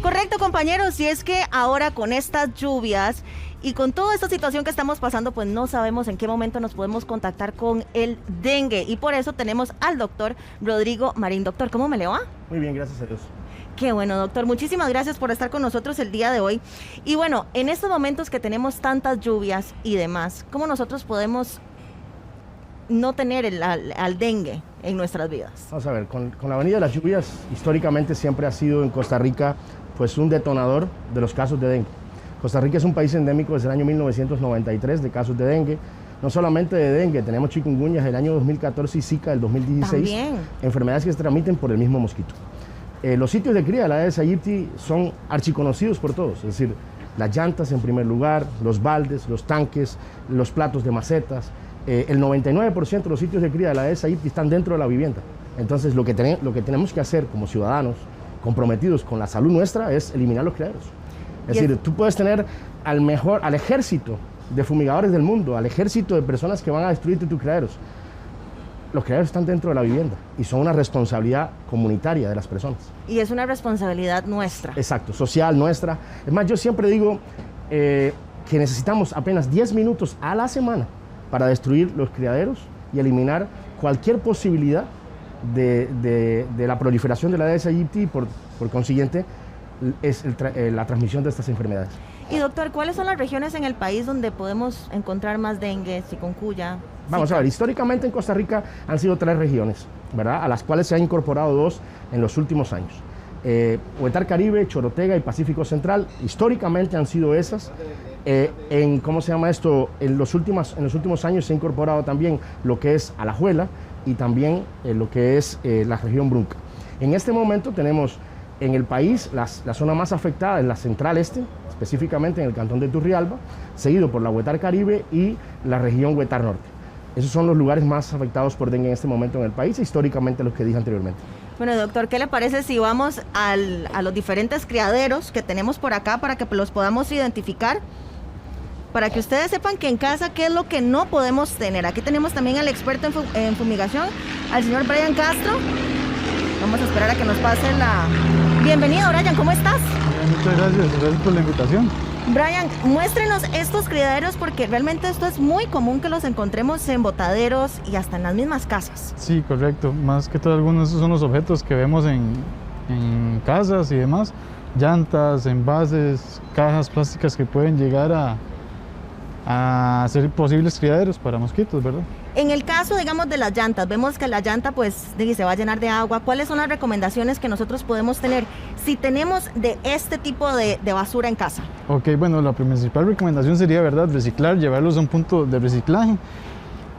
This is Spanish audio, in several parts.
Correcto, compañeros, y es que ahora con estas lluvias y con toda esta situación que estamos pasando, pues no sabemos en qué momento nos podemos contactar con el dengue, y por eso tenemos al doctor Rodrigo Marín. Doctor, ¿cómo me le va? Muy bien, gracias a Dios. Qué bueno, doctor. Muchísimas gracias por estar con nosotros el día de hoy. Y bueno, en estos momentos que tenemos tantas lluvias y demás, ¿cómo nosotros podemos no tener al dengue en nuestras vidas? Vamos a ver, con la venida de las lluvias, históricamente siempre ha sido en Costa Rica pues un detonador de los casos de dengue. Costa Rica es un país endémico desde el año 1993 de casos de dengue. No solamente de dengue, tenemos chikungunya del año 2014 y Zika del 2016. También. Enfermedades que se transmiten por el mismo mosquito. Los sitios de cría de la Aedes aegypti son archiconocidos por todos, es decir, las llantas en primer lugar, los baldes, los tanques, los platos de macetas. El 99% de los sitios de cría de la Aedes aegypti están dentro de la vivienda. Entonces, lo que tenemos que hacer como ciudadanos comprometidos con la salud nuestra es eliminar los criaderos. Es decir, tú puedes tener al ejército de fumigadores del mundo, al ejército de personas que van a destruirte tus criaderos. Los criaderos están dentro de la vivienda y son una responsabilidad comunitaria de las personas. Y es una responsabilidad nuestra. Exacto, social, nuestra. Es más, yo siempre digo que necesitamos apenas 10 minutos a la semana para destruir los criaderos y eliminar cualquier posibilidad de la proliferación de la Aedes aegypti y por consiguiente la transmisión de estas enfermedades. Y doctor, ¿cuáles son las regiones en el país donde podemos encontrar más dengue, chikungunya? Vamos a ver, históricamente en Costa Rica han sido 3 regiones, ¿verdad? A las cuales se han incorporado 2 en los últimos años. Huetar Caribe, Chorotega y Pacífico Central, históricamente han sido esas. En los últimos años se ha incorporado también lo que es Alajuela y también lo que es la región Brunca. En este momento tenemos en el país la zona más afectada es la central este, específicamente en el cantón de Turrialba, seguido por la Huetar Caribe y la región Huetar Norte. Esos son los lugares más afectados por dengue en este momento en el país, históricamente los que dije anteriormente. Bueno, doctor, ¿qué le parece si vamos a los diferentes criaderos que tenemos por acá para que los podamos identificar? Para que ustedes sepan que en casa qué es lo que no podemos tener. Aquí tenemos también al experto en fumigación, al señor Brian Castro. Vamos a esperar a que nos pase la... Bienvenido, Brian, ¿cómo estás? Muchas gracias por la invitación. Brian, muéstrenos estos criaderos porque realmente esto es muy común que los encontremos en botaderos y hasta en las mismas casas. Sí, correcto. Más que todo algunos de esos son los objetos que vemos en casas y demás. Llantas, envases, cajas plásticas que pueden llegar a ser posibles criaderos para mosquitos, ¿verdad? En el caso, digamos, de las llantas, vemos que la llanta pues se va a llenar de agua. ¿Cuáles son las recomendaciones que nosotros podemos tener si tenemos de este tipo de basura en casa? Ok, bueno, la principal recomendación sería, ¿verdad?, reciclar, llevarlos a un punto de reciclaje.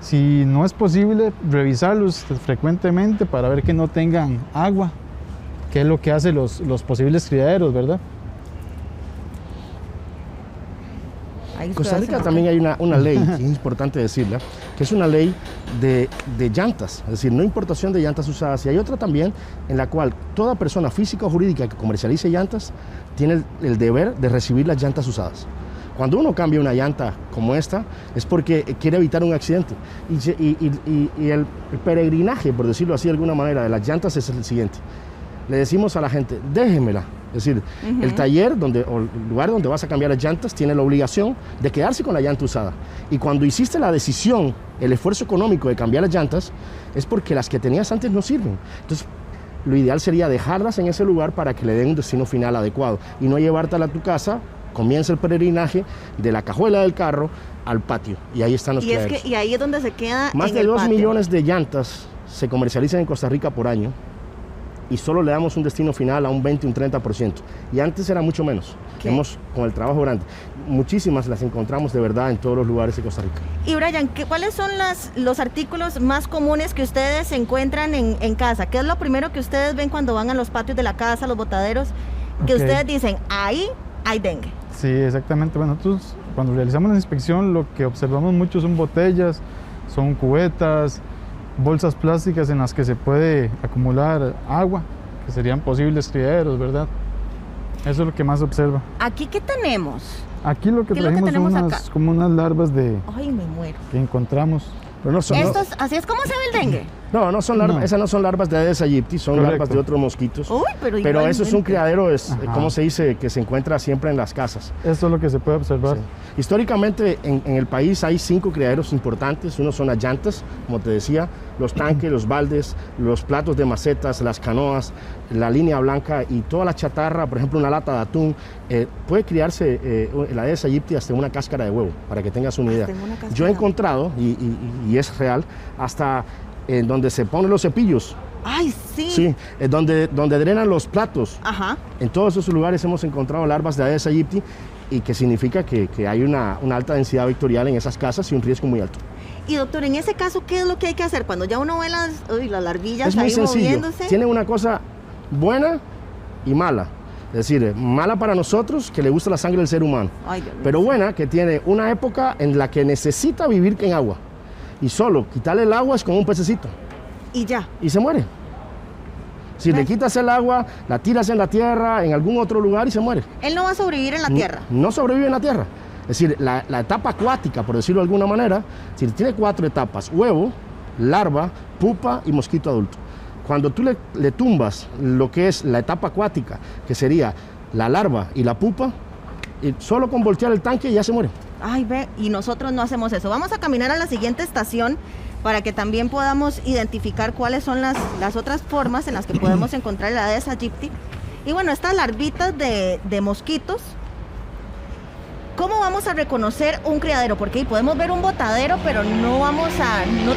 Si no es posible, revisarlos frecuentemente para ver que no tengan agua, que es lo que hace los posibles criaderos, ¿verdad? En Costa Rica también hay una ley, que es importante decirla, que es una ley de llantas, es decir, no importación de llantas usadas. Y hay otra también en la cual toda persona física o jurídica que comercialice llantas tiene el deber de recibir las llantas usadas. Cuando uno cambia una llanta como esta es porque quiere evitar un accidente. Y el peregrinaje, por decirlo así de alguna manera, de las llantas es el siguiente. Le decimos a la gente, déjemela. Es decir, el taller o el lugar donde vas a cambiar las llantas tiene la obligación de quedarse con la llanta usada. Y cuando hiciste la decisión, el esfuerzo económico de cambiar las llantas, es porque las que tenías antes no sirven. Entonces, lo ideal sería dejarlas en ese lugar para que le den un destino final adecuado y no llevártela a tu casa. Comienza el peregrinaje de la cajuela del carro al patio y ahí están los criaderos. Y ahí es donde se queda. Más de 2 millones de llantas se comercializan en Costa Rica por año y solo le damos un destino final a un 20, un 30%. Y antes era mucho menos. Con el trabajo grande. Muchísimas las encontramos de verdad en todos los lugares de Costa Rica. Y Brian, ¿cuáles son los artículos más comunes que ustedes encuentran en casa? ¿Qué es lo primero que ustedes ven cuando van a los patios de la casa, los botaderos? Que ustedes dicen, ahí hay dengue. Sí, exactamente. Bueno, nosotros cuando realizamos la inspección lo que observamos mucho son botellas, son cubetas, bolsas plásticas en las que se puede acumular agua, que serían posibles criaderos, ¿verdad? Eso es lo que más se observa. ¿Aquí qué tenemos? Aquí lo que trajimos son como unas larvas de... Ay, me muero. Que encontramos. Pero no son, ¿Así es como se ve el dengue? No, no son larvas, esas no son larvas de Aedes aegypti, son larvas de otros mosquitos. Uy, pero eso es un criadero, ¿cómo se dice? Que se encuentra siempre en las casas. Eso es lo que se puede observar. Sí. Históricamente en el país hay 5 criaderos importantes. Uno son las llantas, como te decía, los tanques, los baldes, los platos de macetas, las canoas, la línea blanca y toda la chatarra, por ejemplo una lata de atún. Puede criarse la Aedes aegypti hasta una cáscara de huevo, para que tengas una idea. Yo he encontrado, y es real, hasta en donde se ponen los cepillos. ¡Ay, sí! Sí, donde drenan los platos. Ajá. En todos esos lugares hemos encontrado larvas de Aedes aegypti, y que significa que hay una alta densidad vectorial en esas casas y un riesgo muy alto. Y doctor, en ese caso, ¿qué es lo que hay que hacer cuando ya uno ve las larvillas es muy ahí sencillo. moviéndose? Tiene una cosa buena y mala. Es decir, mala para nosotros, que le gusta la sangre del ser humano. Ay, Dios mío. Pero buena, que tiene una época en la que necesita vivir en agua. Y solo quitarle el agua es como un pececito. Y ya. Y se muere. Si le quitas el agua, la tiras en la tierra, en algún otro lugar y se muere. Él no va a sobrevivir en la tierra. No sobrevive en la tierra. Es decir, la etapa acuática, por decirlo de alguna manera, tiene 4 etapas: huevo, larva, pupa y mosquito adulto. Cuando tú le tumbas lo que es la etapa acuática, que sería la larva y la pupa, y solo con voltear el tanque ya se muere. Ay, ve, y nosotros no hacemos eso. Vamos a caminar a la siguiente estación para que también podamos identificar cuáles son las otras formas en las que podemos encontrar la Aedes aegypti. Y bueno, estas larvitas de mosquitos, ¿cómo vamos a reconocer un criadero? Porque ahí podemos ver un botadero, pero no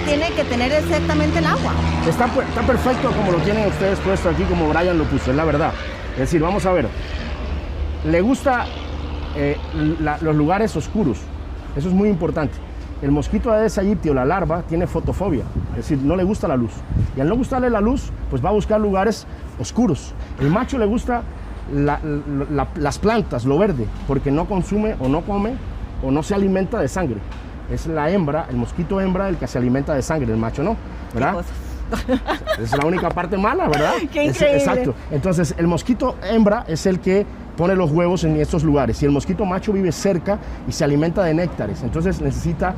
tiene que tener exactamente el agua. Está perfecto como lo tienen ustedes puesto aquí, como Brian lo puso, es la verdad. Es decir, vamos a ver, le gusta los lugares oscuros, eso es muy importante. El mosquito Aedes aegypti o la larva tiene fotofobia, es decir, no le gusta la luz. Y al no gustarle la luz, pues va a buscar lugares oscuros. El macho le gusta las plantas, lo verde, porque no consume o no come o no se alimenta de sangre. Es la hembra, el mosquito hembra, el que se alimenta de sangre, el macho no, ¿verdad? Es la única parte mala, ¿verdad? ¡Qué increíble! Exacto. Entonces, el mosquito hembra es el que pone los huevos en estos lugares, y el mosquito macho vive cerca y se alimenta de néctares. Entonces, necesita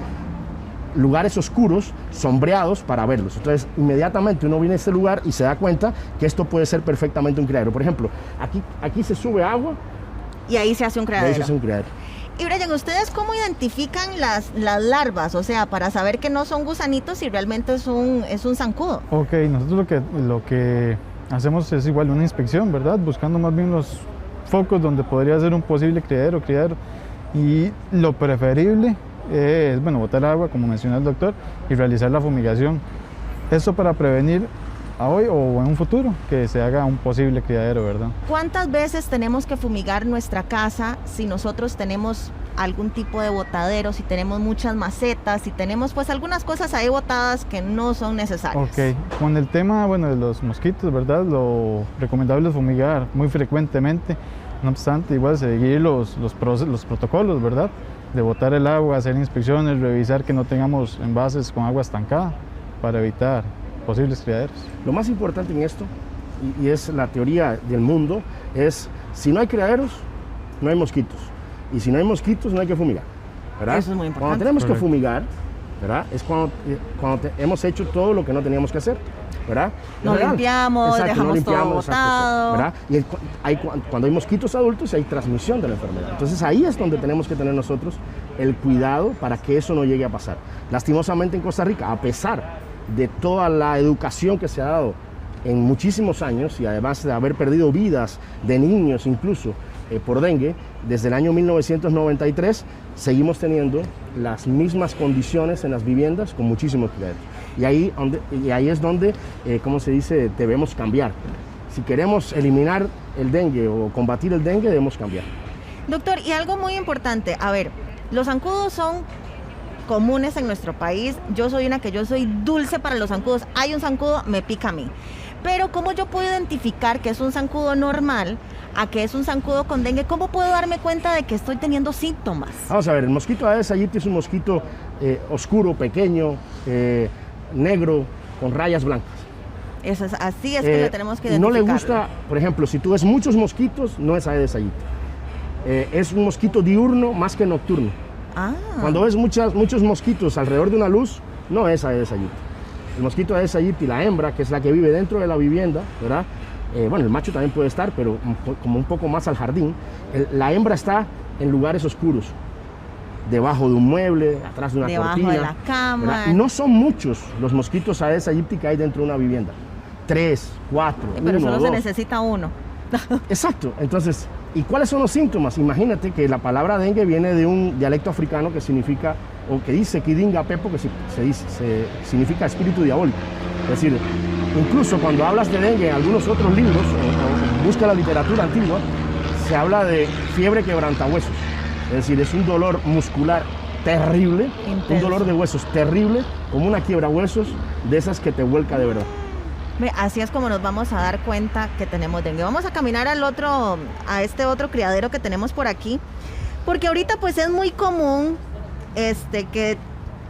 lugares oscuros, sombreados, para verlos. Entonces, inmediatamente uno viene a este lugar y se da cuenta que esto puede ser perfectamente un criadero. Por ejemplo, aquí se sube agua. Y ahí se hace un criadero. Ahí se hace un criadero. Y Brian, ¿ustedes cómo identifican las larvas? O sea, para saber que no son gusanitos y realmente es un zancudo. Ok, nosotros lo que hacemos es igual una inspección, ¿verdad? Buscando más bien los focos donde podría ser un posible criadero. Y lo preferible es, bueno, botar agua, como mencionó el doctor, y realizar la fumigación. Esto para prevenir a hoy o en un futuro que se haga un posible criadero, ¿verdad? ¿Cuántas veces tenemos que fumigar nuestra casa si nosotros tenemos algún tipo de botadero, si tenemos muchas macetas, si tenemos pues algunas cosas ahí botadas que no son necesarias? Ok, con el tema, bueno, de los mosquitos, ¿verdad? Lo recomendable es fumigar muy frecuentemente, no obstante, igual seguir los protocolos, ¿verdad? De botar el agua, hacer inspecciones, revisar que no tengamos envases con agua estancada para evitar posibles criaderos. Lo más importante en esto, y es la teoría del mundo, es si no hay criaderos, no hay mosquitos. Y si no hay mosquitos, no hay que fumigar, ¿verdad? Eso es muy importante. Cuando tenemos que fumigar, ¿verdad? Es cuando hemos hecho todo lo que no teníamos que hacer, ¿verdad? No limpiamos, exacto, dejamos no limpiamos, todo botado. ¿verdad? Y cuando hay mosquitos adultos, hay transmisión de la enfermedad. Entonces ahí es donde tenemos que tener nosotros el cuidado para que eso no llegue a pasar. Lastimosamente en Costa Rica, a pesar de toda la educación que se ha dado en muchísimos años, y además de haber perdido vidas de niños incluso por dengue, desde el año 1993 seguimos teniendo las mismas condiciones en las viviendas con muchísimos criaderos. Y ahí es donde, ¿cómo se dice?, debemos cambiar. Si queremos eliminar el dengue o combatir el dengue, debemos cambiar. Doctor, y algo muy importante, a ver, los zancudos son comunes en nuestro país. Yo soy dulce para los zancudos. Hay un zancudo, me pica a mí. Pero ¿cómo yo puedo identificar que es un zancudo normal a que es un zancudo con dengue? ¿Cómo puedo darme cuenta de que estoy teniendo síntomas? Vamos a ver, el mosquito Aedes aegypti es un mosquito oscuro, pequeño, negro, con rayas blancas. Así es que lo tenemos que identificar. No le gusta, por ejemplo, si tú ves muchos mosquitos, no es Aedes aegypti. Es un mosquito diurno más que nocturno. Cuando ves muchos mosquitos alrededor de una luz, no es Aedes aegypti. El mosquito Aedes aegypti, la hembra, que es la que vive dentro de la vivienda, ¿verdad? Bueno, el macho también puede estar, pero como un poco más al jardín. La hembra está en lugares oscuros, debajo de un mueble, atrás de una cortina. Debajo de la cama. ¿Verdad? Y no son muchos los mosquitos Aedes aegypti que hay dentro de una vivienda. 3, 4, pero 1, solo 2. se necesita uno. Exacto. Entonces, ¿y cuáles son los síntomas? Imagínate que la palabra dengue viene de un dialecto africano que significa, o que dice Kidinga Pepo, que significa espíritu diabólico. Es decir, incluso cuando hablas de dengue en algunos otros libros, o busca la literatura antigua, se habla de fiebre quebrantahuesos. Es decir, es un dolor muscular terrible, Intenso. un dolor de huesos terrible, como una quiebra huesos de esas que te vuelca de verdad. Así es como nos vamos a dar cuenta que tenemos dengue. Vamos a caminar a este otro criadero que tenemos por aquí, porque ahorita pues es muy común que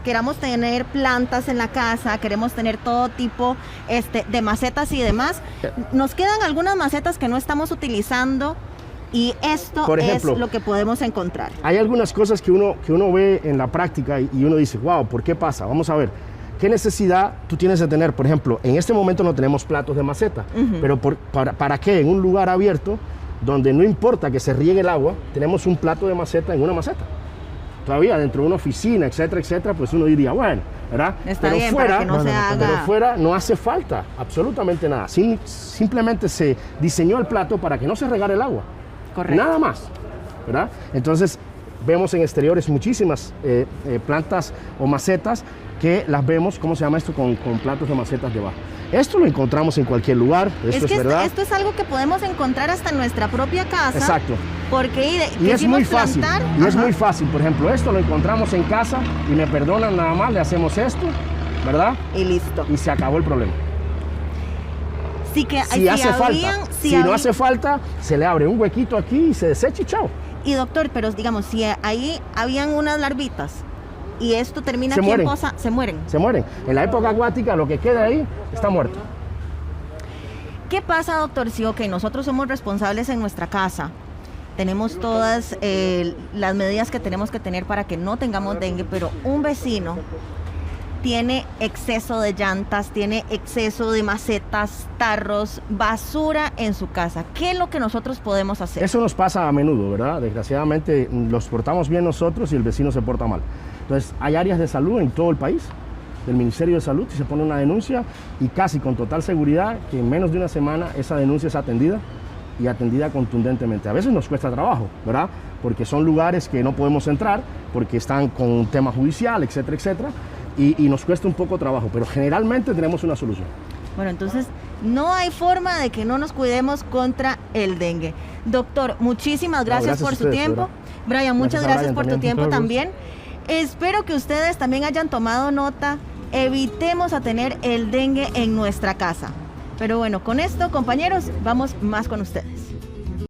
queramos tener plantas en la casa, queremos tener todo tipo de macetas y demás. Nos quedan algunas macetas que no estamos utilizando y esto Por ejemplo, es lo que podemos encontrar. Hay algunas cosas que uno ve en la práctica y uno dice, wow, ¿por qué pasa? Vamos a ver. ¿Qué necesidad tú tienes de tener? Por ejemplo, en este momento no tenemos platos de maceta, pero ¿para qué? En un lugar abierto, donde no importa que se riegue el agua, tenemos un plato de maceta en una maceta. Todavía dentro de una oficina, etcétera, etcétera, pues uno diría, bueno, ¿verdad? Está bien, para que no se haga. Pero fuera no hace falta absolutamente nada. Simplemente se diseñó el plato para que no se regara el agua. Correcto. Nada más, ¿verdad? Entonces, vemos en exteriores muchísimas plantas o macetas que las vemos, ¿cómo se llama esto? Con platos de macetas debajo. Esto lo encontramos en cualquier lugar, esto es verdad. Esto es algo que podemos encontrar hasta en nuestra propia casa. Exacto. Porque y es muy fácil. Plantar, y es muy fácil. Por ejemplo, esto lo encontramos en casa y me perdonan nada más, le hacemos esto, ¿verdad? Y listo. Y se acabó el problema. Sí que, si hace falta. Si no hace falta, se le abre un huequito aquí y se desecha y chao. Y doctor, pero digamos, si ahí habían unas larvitas y esto termina se aquí mueren. en posa, se mueren. Se mueren. En la época acuática, lo que queda ahí está muerto. ¿Qué pasa, doctor? Si nosotros somos responsables en nuestra casa, tenemos todas las medidas que tenemos que tener para que no tengamos dengue, pero un vecino tiene exceso de llantas, tiene exceso de macetas, tarros, basura en su casa. ¿Qué es lo que nosotros podemos hacer? Eso nos pasa a menudo, ¿verdad? Desgraciadamente los portamos bien nosotros y el vecino se porta mal. Entonces, hay áreas de salud en todo el país, del Ministerio de Salud, y se pone una denuncia y casi con total seguridad que en menos de una semana esa denuncia es atendida y atendida contundentemente. A veces nos cuesta trabajo, ¿verdad? Porque son lugares que no podemos entrar porque están con un tema judicial, etcétera, etcétera, y nos cuesta un poco trabajo, pero generalmente tenemos una solución. Bueno, entonces no hay forma de que no nos cuidemos contra el dengue. Doctor, muchísimas gracias por su tiempo. Brian, muchas gracias por tu tiempo también. Espero que ustedes también hayan tomado nota. Evitemos a tener el dengue en nuestra casa. Pero bueno, con esto, compañeros, vamos más con ustedes.